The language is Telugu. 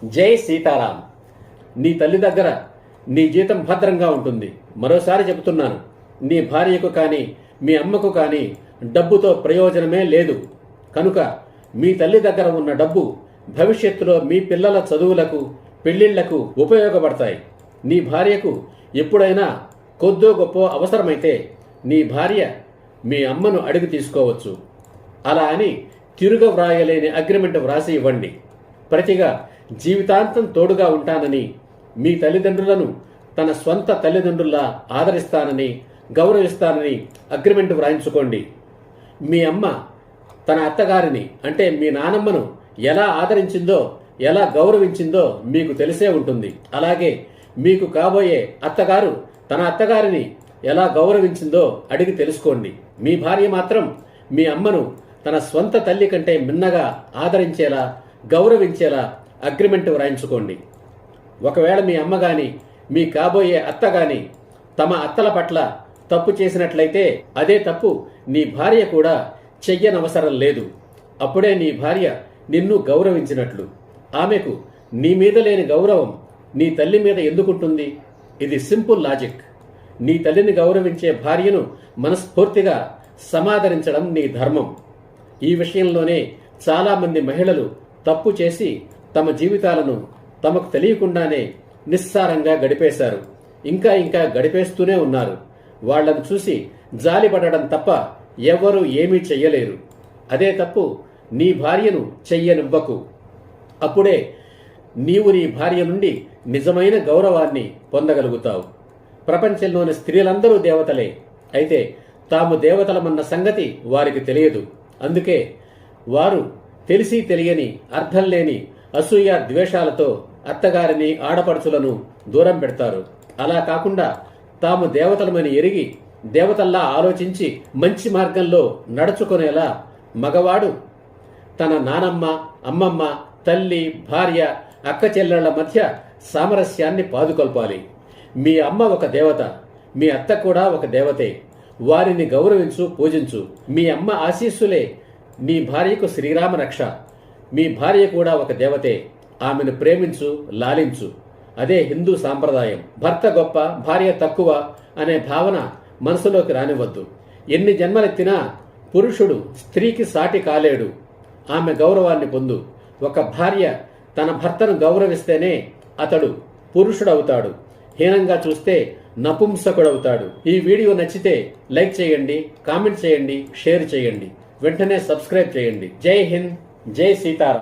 జై సీతారాం. నీ తల్లి దగ్గర నీ జీతం భద్రంగా ఉంటుంది. మరోసారి చెబుతున్నాను, నీ భార్యకు కానీ మీ అమ్మకు కానీ డబ్బుతో ప్రయోజనమే లేదు. కనుక మీ తల్లి దగ్గర ఉన్న డబ్బు భవిష్యత్తులో మీ పిల్లల చదువులకు, పెళ్లిళ్లకు ఉపయోగపడతాయి. నీ భార్యకు ఎప్పుడైనా కొద్దో గొప్ప అవసరమైతే నీ భార్య మీ అమ్మను అడిగి తీసుకోవచ్చు. అలా అని తిరుగ వ్రాయలేని అగ్రిమెంట్ వ్రాసి ఇవ్వండి. ప్రతిగా జీవితాంతం తోడుగా ఉంటానని, మీ తల్లిదండ్రులను తన స్వంత తల్లిదండ్రుల్లా ఆదరిస్తానని, గౌరవిస్తానని అగ్రిమెంట్ వ్రాయించుకోండి. మీ అమ్మ తన అత్తగారిని అంటే మీ నానమ్మను ఎలా ఆదరించిందో, ఎలా గౌరవించిందో మీకు తెలిసే ఉంటుంది. అలాగే మీకు కాబోయే అత్తగారు తన అత్తగారిని ఎలా గౌరవించిందో అడిగి తెలుసుకోండి. మీ భార్య మాత్రం మీ అమ్మను తన స్వంత తల్లి కంటే మిన్నగా ఆదరించేలా, గౌరవించేలా అగ్రిమెంట్ వ్రాయించుకోండి. ఒకవేళ మీ అమ్మ గాని మీ కాబోయే అత్త గాని తమ అత్తల పట్ల తప్పు చేసినట్లయితే అదే తప్పు నీ భార్య కూడా చెయ్యనవసరం లేదు. అప్పుడే నీ భార్య నిన్ను గౌరవించినట్లు. ఆమెకు నీ మీద లేని గౌరవం నీ తల్లి మీద ఎందుకుంటుంది? ఇది సింపుల్ లాజిక్. నీ తల్లిని గౌరవించే భార్యను మనస్ఫూర్తిగా సమాదరించడం నీ ధర్మం. ఈ విషయంలోనే చాలామంది మహిళలు తప్పు చేసి తమ జీవితాలను తమకు తెలియకుండానే నిస్సారంగా గడిపేశారు. ఇంకా గడిపేస్తూనే ఉన్నారు. వాళ్లను చూసి జాలిపడడం తప్ప ఎవ్వరూ ఏమీ చెయ్యలేరు. అదే తప్పు నీ భార్యను చెయ్యనివ్వకు. అప్పుడే నీవు నీ భార్య నుండి నిజమైన గౌరవాన్ని పొందగలుగుతావు. ప్రపంచంలోని స్త్రీలందరూ దేవతలే. అయితే తాము దేవతలమన్న సంగతి వారికి తెలియదు. అందుకే వారు తెలిసి తెలియని, అర్థం లేని అసూయ ద్వేషాలతో అత్తగారిని, ఆడపడుచులను దూరం పెడతారు. అలా కాకుండా తాము దేవతలమని ఎరిగి దేవతల్లా ఆలోచించి మంచి మార్గంలో నడుచుకునేలా మగవాడు తన నానమ్మ, అమ్మమ్మ, తల్లి, భార్య, అక్క చెల్లెళ్ల మధ్య సామరస్యాన్ని పాదుకొల్పాలి. మీ అమ్మ ఒక దేవత, మీ అత్త కూడా ఒక దేవతే. వారిని గౌరవించు, పూజించు. మీ అమ్మ ఆశీస్సులే నీ భార్యకు శ్రీరామ రక్ష. మీ భార్య కూడా ఒక దేవతే. ఆమెను ప్రేమించు, లాలించు. అదే హిందూ సాంప్రదాయం. భర్త గొప్ప, భార్య తక్కువ అనే భావన మనసులోకి రానివ్వద్దు. ఎన్ని జన్మలెత్తినా పురుషుడు స్త్రీకి సాటి కాలేడు. ఆమె గౌరవాన్ని పొందు. ఒక భార్య తన భర్తను గౌరవిస్తేనే అతడు పురుషుడవుతాడు. హీనంగా చూస్తే నపుంసకుడవుతాడు. ఈ వీడియో నచ్చితే లైక్ చేయండి, కామెంట్ చేయండి, షేర్ చేయండి. వెంటనే సబ్స్క్రైబ్ చేయండి. జై హింద్, జై సీతారాం.